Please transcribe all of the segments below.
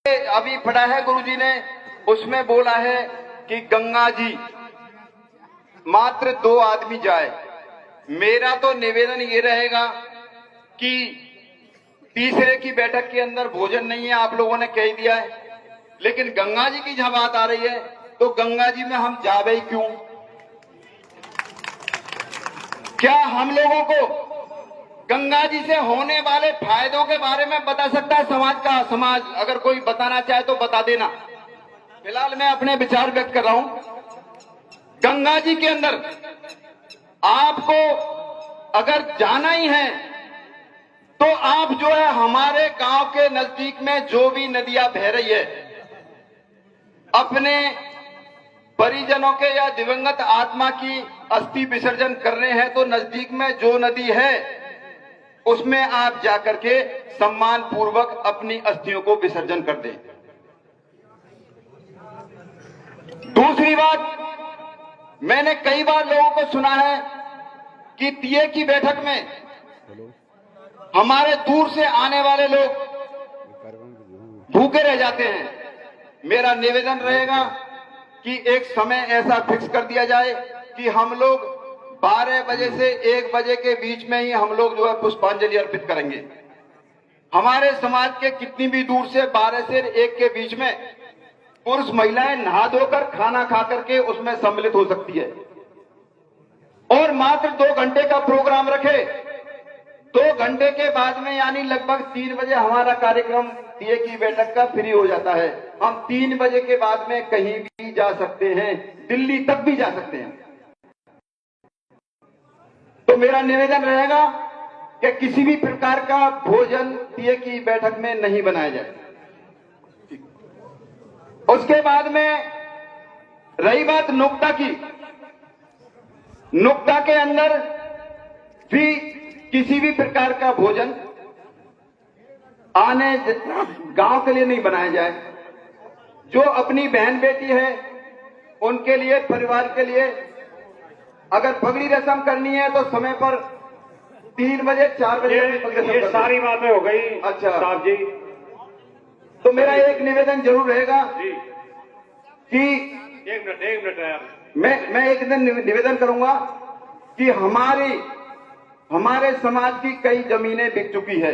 अभी पढ़ा है गुरुजी ने, उसमें बोला है कि गंगा जी मात्र 2 आदमी जाए। मेरा तो निवेदन ये रहेगा कि तीसरे की बैठक के अंदर भोजन नहीं है, आप लोगों ने कह दिया है, लेकिन गंगा जी की जहां बात आ रही है तो गंगा जी में हम जावे ही क्यों? क्या हम लोगों को गंगा जी से होने वाले फायदों के बारे में बता सकता है समाज अगर कोई बताना चाहे तो बता देना। फिलहाल मैं अपने विचार व्यक्त कर रहा हूं। गंगा जी के अंदर आपको अगर जाना ही है तो आप जो है हमारे गांव के नजदीक में जो भी नदियां बह रही है, अपने परिजनों के या दिवंगत आत्मा की अस्थि विसर्जन करने हैं तो नजदीक में जो नदी है उसमें आप जाकर के सम्मान पूर्वक अपनी अस्थियों को विसर्जन कर दें। दूसरी बात, मैंने कई बार लोगों को सुना है कि तीये की बैठक में हमारे दूर से आने वाले लोग भूखे रह जाते हैं। मेरा निवेदन रहेगा कि एक समय ऐसा फिक्स कर दिया जाए कि हम लोग 12 बजे से 1 बजे के बीच में ही हम लोग जो है पुष्पांजलि अर्पित करेंगे। हमारे समाज के कितनी भी दूर से 12 से 1 के बीच में पुरुष महिलाएं नहा धोकर खाना खा करके उसमें सम्मिलित हो सकती है और मात्र 2 घंटे का प्रोग्राम रखे। 2 घंटे के बाद में यानी लगभग 3 बजे हमारा कार्यक्रम तीये की बैठक का फ्री हो जाता है। हम 3 बजे के बाद में कहीं भी जा सकते हैं, दिल्ली तक भी जा सकते हैं। तो मेरा निवेदन रहेगा कि किसी भी प्रकार का भोजन तीये की बैठक में नहीं बनाया जाए। उसके बाद में रही बात नुक्ता की, नुक्ता के अंदर भी किसी भी प्रकार का भोजन आने गांव के लिए नहीं बनाया जाए। जो अपनी बहन बेटी है उनके लिए, परिवार के लिए अगर पगड़ी रस्म करनी है तो समय पर 3 बजे 4 बजे ये सारी बातें हो गई। अच्छा साहब जी, तो मेरा एक निवेदन जरूर रहेगा कि एक मिनट यार, मैं एक दिन निवेदन करूंगा कि हमारे समाज की कई जमीनें बिक चुकी है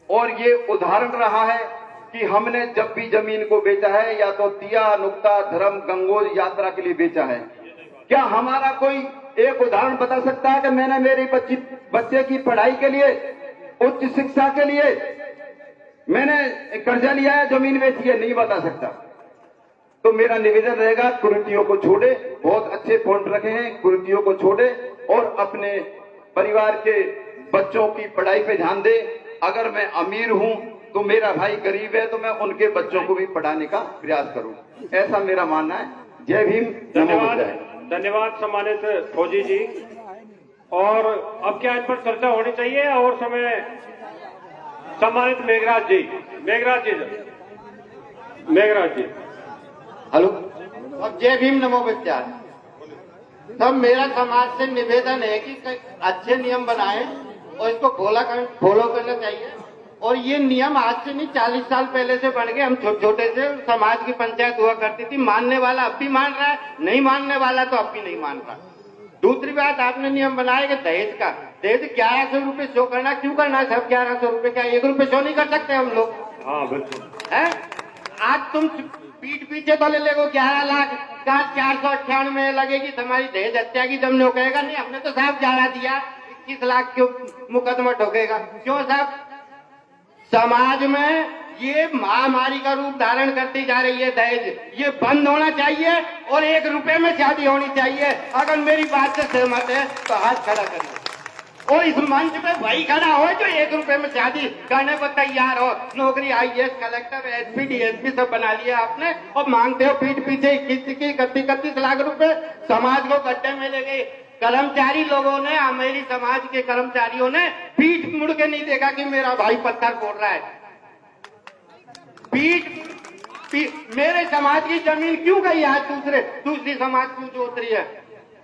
और ये उदाहरण रहा है कि हमने जब भी जमीन को बेचा है या तो तिया, नुक्ता, धर्म, गंगोल यात्रा के लिए बेचा है। क्या हमारा कोई एक उदाहरण बता सकता है कि मैंने मेरी बच्चे की पढ़ाई के लिए, उच्च शिक्षा के लिए मैंने कर्जा लिया है, जमीन बेची है? नहीं बता सकता। तो मेरा निवेदन रहेगा कुरीतियों को छोड़े, बहुत अच्छे पॉइंट रखे हैं, कुरीतियों को छोड़े और अपने परिवार के बच्चों की पढ़ाई पे ध्यान दे। अगर मैं अमीर हूं तो मेरा भाई गरीब है तो मैं उनके बच्चों को भी पढ़ाने का प्रयास करूं, ऐसा मेरा मानना है। जय भीम, धन्यवाद। धन्यवाद सम्मानित फौजी जी। और अब क्या इस पर चर्चा होनी चाहिए और समय सम्मानित मेघराज जी। हेलो, अब जय भीम नमो विद्यार्थी। तब मेरा समाज से निवेदन है कि अच्छे नियम बनाए और इसको फॉलो करना चाहिए। और ये नियम आज से नहीं, 40 साल पहले से बन गए। हम छोटे से समाज की पंचायत हुआ करती थी, मानने वाला अब भी मान रहा है, नहीं मानने वाला तो अब भी नहीं मान रहा। दूसरी बात, आपने नियम बनाया कि दहेज का, दहेज 1100 रुपए शो करना, क्यों करना है सब 1100 रुपए? क्या 1 रुपए शो नहीं कर सकते हम लोग? हाँ बिल्कुल है। आज तुम पीठ पीछे तो ले लेगो 11 लाख का 498 में लगेगी तुम्हारी दहेज हत्या की। तुमने वो कहेगा नहीं, हमने तो साहब 11 दिया, 21 लाख क्यों मुकदमा ठोकेगा? क्यों साहब? समाज में ये महामारी का रूप धारण करती जा रही है दहेज। ये बंद होना चाहिए और 1 रुपए में शादी होनी चाहिए। अगर मेरी बात से सहमत है तो हाथ खड़ा करिए और इस मंच पे वही खड़ा हो जो 1 रुपए में शादी करने को तैयार हो। नौकरी IAS, कलेक्टर, SP, DSP सब बना लिया आपने और मांगते हो पीठ पीछे 31 लाख रुपए। समाज को गड्ढे में ले गए। कर्मचारी लोगों ने, मेरी समाज के कर्मचारियों ने पीठ मुड़ के नहीं देखा कि मेरा भाई पत्थर फोड़ रहा है। मेरे समाज की जमीन क्यों गई आज दूसरी समाज क्यों जोत रही है?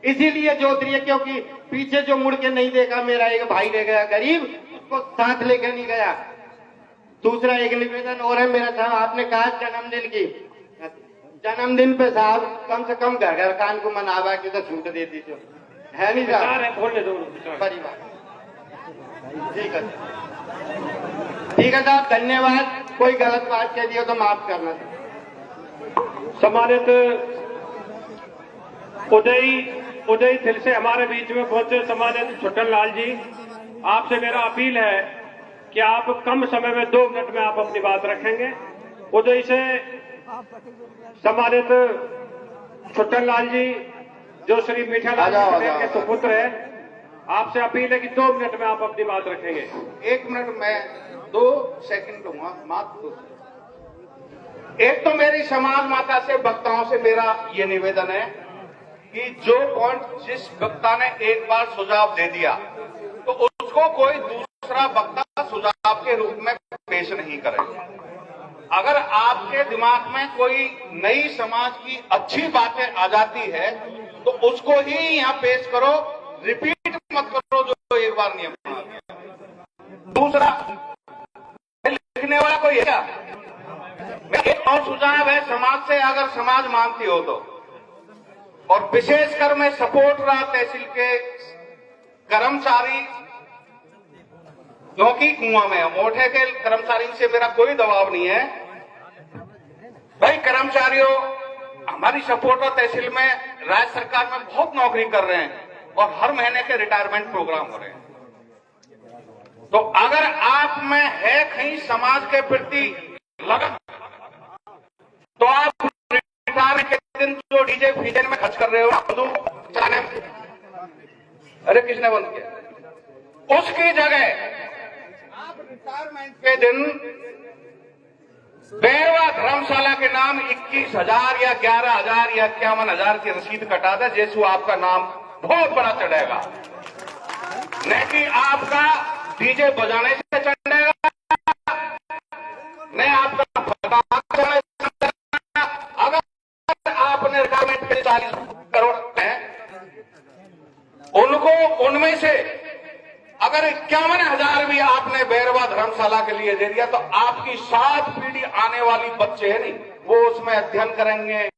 इसीलिए जोत रही है क्योंकि पीछे जो मुड़ के नहीं देखा, मेरा एक भाई रह गया गरीब, उसको साथ लेके नहीं गया। दूसरा एक निवेदन और है मेरा साहब, आपने कहा जन्मदिन पे साहब कम से कम घर घर कान को मनावा की तो छूट दे दीजिए, है नहीं साहब? है बोलने दो विचार। परिवार ठीक है साहब, धन्यवाद। कोई गलत बात कह दिया तो माफ करना। सम्मानित उदय थिल से हमारे बीच में पहुंचे सम्मानित छुट्टन लाल जी, आपसे मेरा अपील है कि आप कम समय में 2 मिनट में आप अपनी बात रखेंगे। उदय से सम्मानित छुट्टन लाल जी जो श्री मीठालाल पटेल के सुपुत्र है, आपसे अपील है कि 2 मिनट में आप अपनी बात रखेंगे। 1 मिनट में 2 सेकंड दूंगा, मात्र 2 सेकंड। एक तो मेरी समाज माता से, वक्ताओं से मेरा ये निवेदन है कि जो पॉइंट जिस वक्ता ने एक बार सुझाव दे दिया तो उसको कोई दूसरा वक्ता सुझाव के रूप में पेश नहीं करेगा। अगर आपके दिमाग में कोई नई समाज की अच्छी बातें आ जाती है तो उसको ही यहाँ पेश करो, रिपीट मत करो जो एक बार नियम बना दिया। दूसरा, लिखने वाला कोई है क्या? एक और सुझाव है समाज से, अगर समाज मानती हो तो, और विशेषकर मैं सपोर्ट रहा तहसील के कर्मचारी, क्योंकि कुआं में मोटे के कर्मचारी से मेरा कोई दबाव नहीं है भाई। कर्मचारियों, हमारी सपोर्टर तहसील में राज्य सरकार में बहुत नौकरी कर रहे हैं और हर महीने के रिटायरमेंट प्रोग्राम हो रहे हैं। तो अगर आप में है कहीं समाज के प्रति लगन, तो आप रिटायरमेंट के दिन जो डीजे फीजे में खर्च कर रहे हो, अरे किसने बंद किया? उसकी जगह आप रिटायरमेंट के दिन बैरवा धर्मशाला के नाम 21,000 या 11,000 या 51,000 की रसीद कटा दे, जैसे आपका नाम बहुत बड़ा चढ़ेगा, न कि आपका डीजे बजाने से चढ़ेगा, न आपका फटाखा। अगर आपने रिटायरमेंट के 40 करोड़ है, उनमें से अगर 51,000 भी आपने बैरवा धर्मशाला के लिए दे दिया तो आपकी 7 पीढ़ी आने वाली बच्चे है नहीं, वो उसमें अध्ययन करेंगे,